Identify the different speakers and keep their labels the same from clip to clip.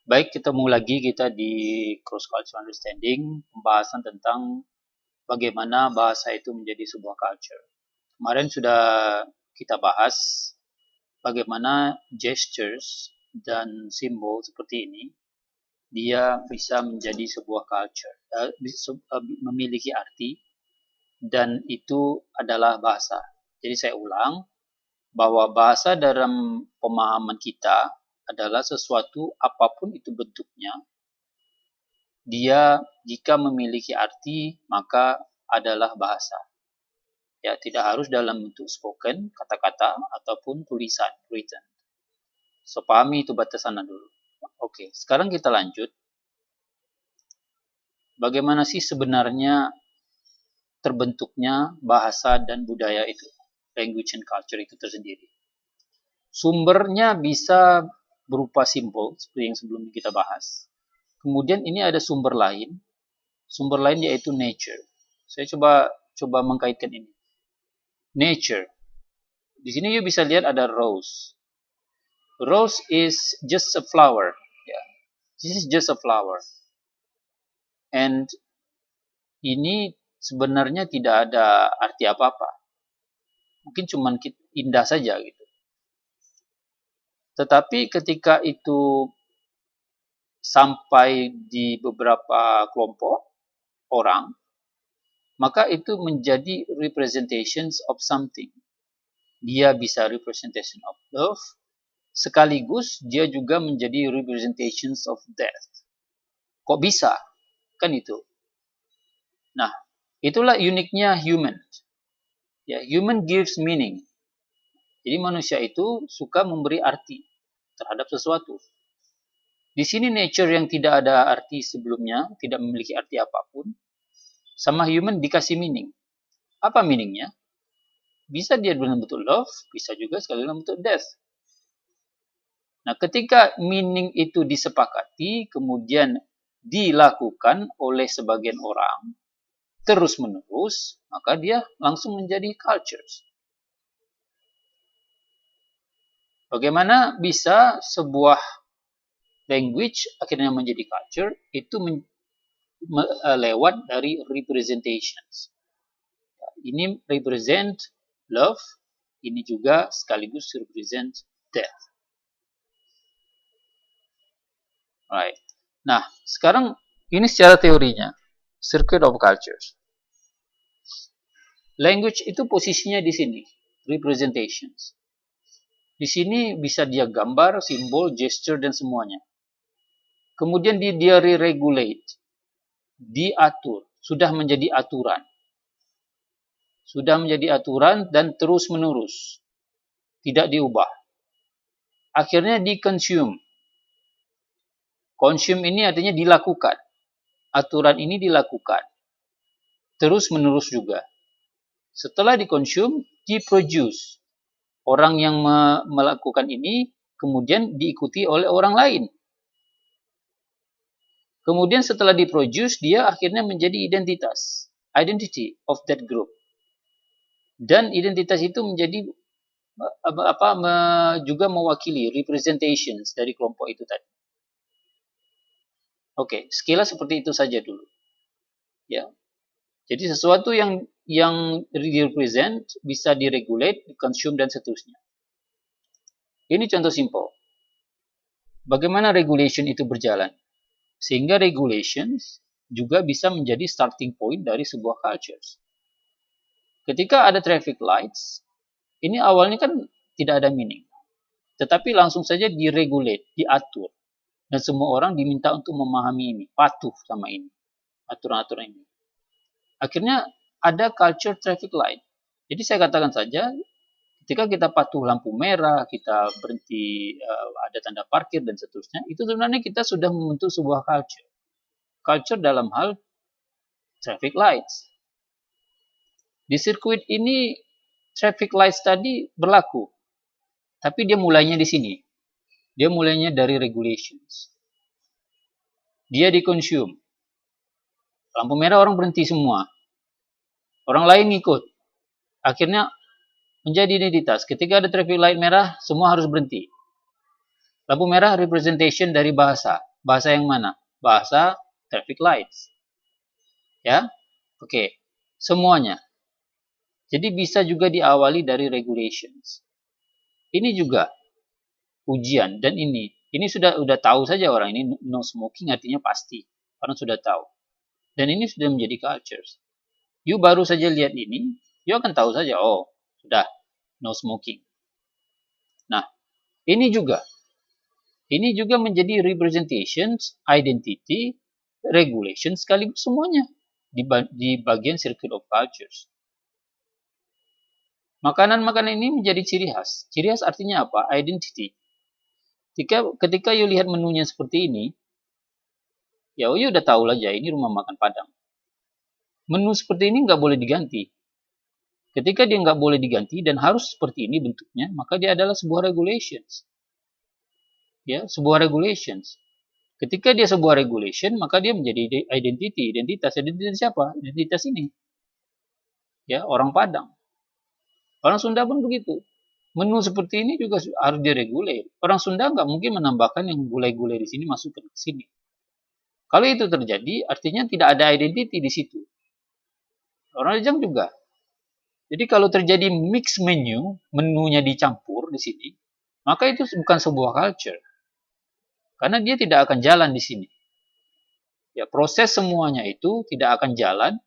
Speaker 1: Baik, ketemu lagi kita di Cross Cultural Understanding, pembahasan tentang bagaimana bahasa itu menjadi sebuah culture. Kemarin sudah kita bahas bagaimana gestures dan simbol seperti ini, dia bisa menjadi sebuah culture, memiliki arti, dan itu adalah bahasa. Jadi saya ulang, bahwa bahasa dalam pemahaman kita adalah sesuatu apapun itu bentuknya, dia jika memiliki arti maka adalah bahasa. Ya, tidak harus dalam bentuk spoken, kata-kata ataupun tulisan, written. So, pahami itu batasannya dulu. Oke, sekarang kita lanjut. Bagaimana sih sebenarnya terbentuknya bahasa dan budaya itu, language and culture itu tersendiri? Sumbernya bisa berupa simbol, seperti yang sebelumnya kita bahas. Kemudian ini ada sumber lain yaitu nature. Saya coba mengkaitkan ini. Nature. Di sini you bisa lihat ada rose. Rose is just a flower. Yeah. This is just a flower. And ini sebenarnya tidak ada arti apa-apa. Mungkin cuma indah saja gitu. Tetapi ketika itu sampai di beberapa kelompok orang, maka itu menjadi representations of something. Dia bisa representation of love, sekaligus dia juga menjadi representations of death. Kok bisa? Kan itu. Nah, itulah uniknya human. Ya, human gives meaning. Jadi manusia itu suka memberi arti terhadap sesuatu. Di sini nature yang tidak ada arti sebelumnya, tidak memiliki arti apapun, sama human dikasih meaning. Apa meaningnya? Bisa dia dalam bentuk love, bisa juga sekali dalam bentuk death. Nah, ketika meaning itu disepakati, kemudian dilakukan oleh sebagian orang, terus-menerus, maka dia langsung menjadi cultures. Bagaimana bisa sebuah language akhirnya menjadi culture? Itu lewat dari representations. Ini represent love, ini juga sekaligus represent death. Right. Nah, sekarang ini secara teorinya, circuit of cultures. Language itu posisinya di sini, representations. Di sini bisa dia gambar, simbol, gesture, dan semuanya. Kemudian dia re-regulate, diatur, sudah menjadi aturan. Sudah menjadi aturan dan terus-menerus. Tidak diubah. Akhirnya di-consume. Consume ini artinya dilakukan. Aturan ini dilakukan. Terus-menerus juga. Setelah di-consume, di-produce. Orang yang melakukan ini kemudian diikuti oleh orang lain. Kemudian setelah diproduce, dia akhirnya menjadi identitas. Identity of that group. Dan identitas itu menjadi juga mewakili representations dari kelompok itu tadi. Oke, sekilas seperti itu saja dulu. Ya. Jadi sesuatu yang di-represent bisa di-regulate, di-consume, dan seterusnya. Ini contoh simpel. Bagaimana regulation itu berjalan? Sehingga regulations juga bisa menjadi starting point dari sebuah cultures. Ketika ada traffic lights, ini awalnya kan tidak ada meaning. Tetapi langsung saja di-regulate, diatur. Dan semua orang diminta untuk memahami ini, patuh sama ini, aturan-aturan ini. Akhirnya ada culture traffic light. Jadi saya katakan saja, ketika kita patuh lampu merah, kita berhenti, ada tanda parkir dan seterusnya, itu sebenarnya kita sudah membentuk sebuah culture. Culture dalam hal traffic lights. Di sirkuit ini traffic lights tadi berlaku, tapi dia mulainya di sini. Dia mulainya dari regulations. Dia di-consume. Lampu merah orang berhenti semua. Orang lain ngikut. Akhirnya menjadi identitas. Ketika ada traffic light merah, semua harus berhenti. Lampu merah representation dari bahasa. Bahasa yang mana? Bahasa traffic lights. Ya, oke. Semuanya. Jadi bisa juga diawali dari regulations. Ini juga ujian dan ini sudah tahu saja orang ini no smoking artinya pasti. Orang sudah tahu. Dan ini sudah menjadi cultures. You baru saja lihat ini, you akan tahu saja, oh, sudah no smoking. Nah, ini juga menjadi representations, identity, regulation sekaligus semuanya di bagian circuit of cultures. Makanan-makanan ini menjadi ciri khas. Ciri khas artinya apa? Identity. Ketika you lihat menunya seperti ini, ya you udah tahu aja ini rumah makan Padang. Menu seperti ini nggak boleh diganti. Ketika dia nggak boleh diganti dan harus seperti ini bentuknya, maka dia adalah sebuah regulations. Ya, sebuah regulations. Ketika dia sebuah regulation, maka dia menjadi identity. Identitas siapa? Identitas ini. Ya, orang Padang. Orang Sunda pun begitu. Menu seperti ini juga harus diregulir. Orang Sunda nggak mungkin menambahkan yang gulai-gulai di sini masuk ke sini. Kalau itu terjadi, artinya tidak ada identity di situ. Orang Rejang juga. Jadi kalau terjadi mix menu, menunya dicampur di sini, maka itu bukan sebuah culture. Karena dia tidak akan jalan di sini. Ya, proses semuanya itu tidak akan jalan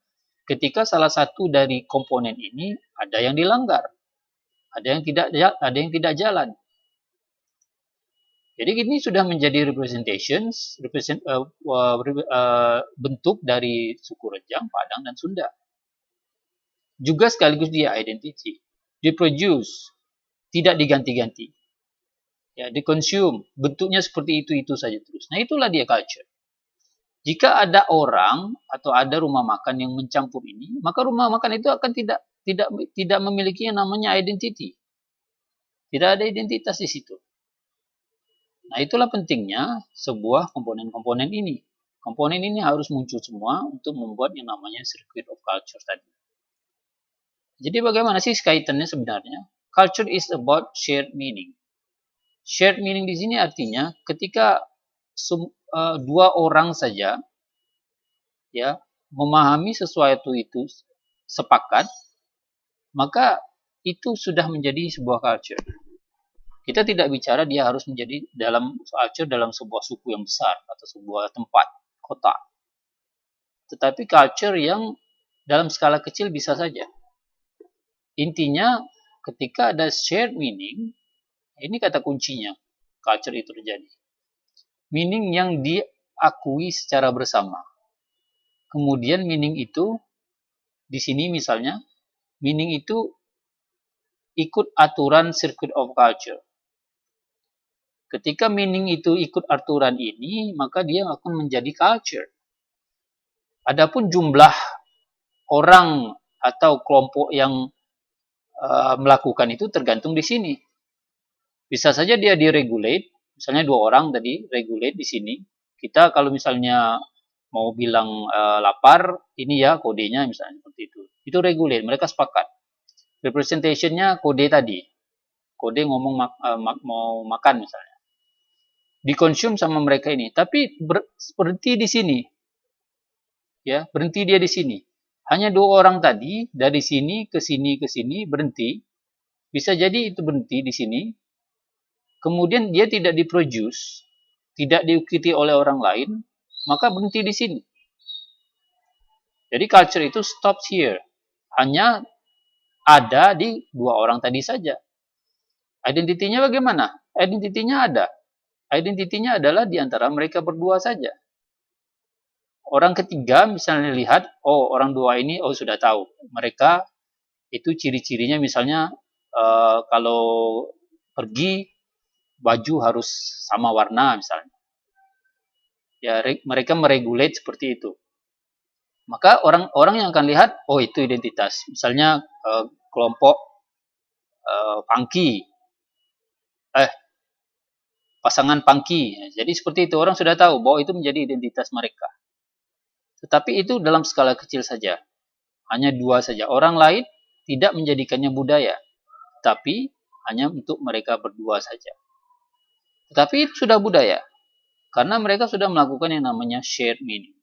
Speaker 1: ketika salah satu dari komponen ini ada yang dilanggar. Ada yang tidak jalan. Jadi ini sudah menjadi bentuk dari suku Rejang, Padang, dan Sunda. Juga sekaligus dia identity. Diproduce, tidak diganti-ganti. Ya, diconsume, bentuknya seperti itu saja terus. Nah, itulah dia culture. Jika ada orang atau ada rumah makan yang mencampur ini, maka rumah makan itu akan tidak memiliki yang namanya identity. Tidak ada identitas di situ. Nah, itulah pentingnya sebuah komponen-komponen ini. Komponen ini harus muncul semua untuk membuat yang namanya circuit of culture tadi. Jadi bagaimana sih kaitannya sebenarnya? Culture is about shared meaning. Shared meaning di sini artinya ketika dua orang saja ya memahami sesuatu itu sepakat, maka itu sudah menjadi sebuah culture. Kita tidak bicara dia harus menjadi dalam culture dalam sebuah suku yang besar atau sebuah tempat, kota. Tetapi culture yang dalam skala kecil bisa saja. Intinya ketika ada shared meaning, ini kata kuncinya, culture itu terjadi. Meaning yang diakui secara bersama. Kemudian meaning itu, di sini misalnya, meaning itu ikut aturan circuit of culture. Ketika meaning itu ikut aturan ini, maka dia akan menjadi culture. Adapun jumlah orang atau kelompok yang melakukan itu tergantung di sini. Bisa saja dia diregulate, misalnya 2 orang tadi regulate di sini. Kita kalau misalnya mau bilang lapar, ini ya kodenya misalnya seperti itu. Itu regulate, mereka sepakat. Representation-nya kode tadi. Kode ngomong mau makan misalnya. Dikonsum sama mereka ini, tapi berhenti di sini. Ya, berhenti dia di sini. Hanya 2 orang tadi dari sini ke sini berhenti. Bisa jadi itu berhenti di sini. Kemudian dia tidak diproduce, tidak diikuti oleh orang lain, maka berhenti di sini. Jadi culture itu stops here. Hanya ada di 2 orang tadi saja. Identitinya bagaimana? Identitinya ada. Identitinya adalah di antara mereka berdua saja. Orang ketiga misalnya lihat, oh orang 2 ini, oh sudah tahu. Mereka itu ciri-cirinya misalnya kalau pergi baju harus sama warna misalnya. Ya, mereka meregulate seperti itu. Maka orang yang akan lihat, oh itu identitas. Misalnya kelompok punky, pasangan punky. Jadi seperti itu orang sudah tahu bahwa itu menjadi identitas mereka. Tetapi itu dalam skala kecil saja. Hanya 2 saja. Orang lain tidak menjadikannya budaya. Tapi hanya untuk mereka berdua saja. Tetapi itu sudah budaya. Karena mereka sudah melakukan yang namanya shared meaning.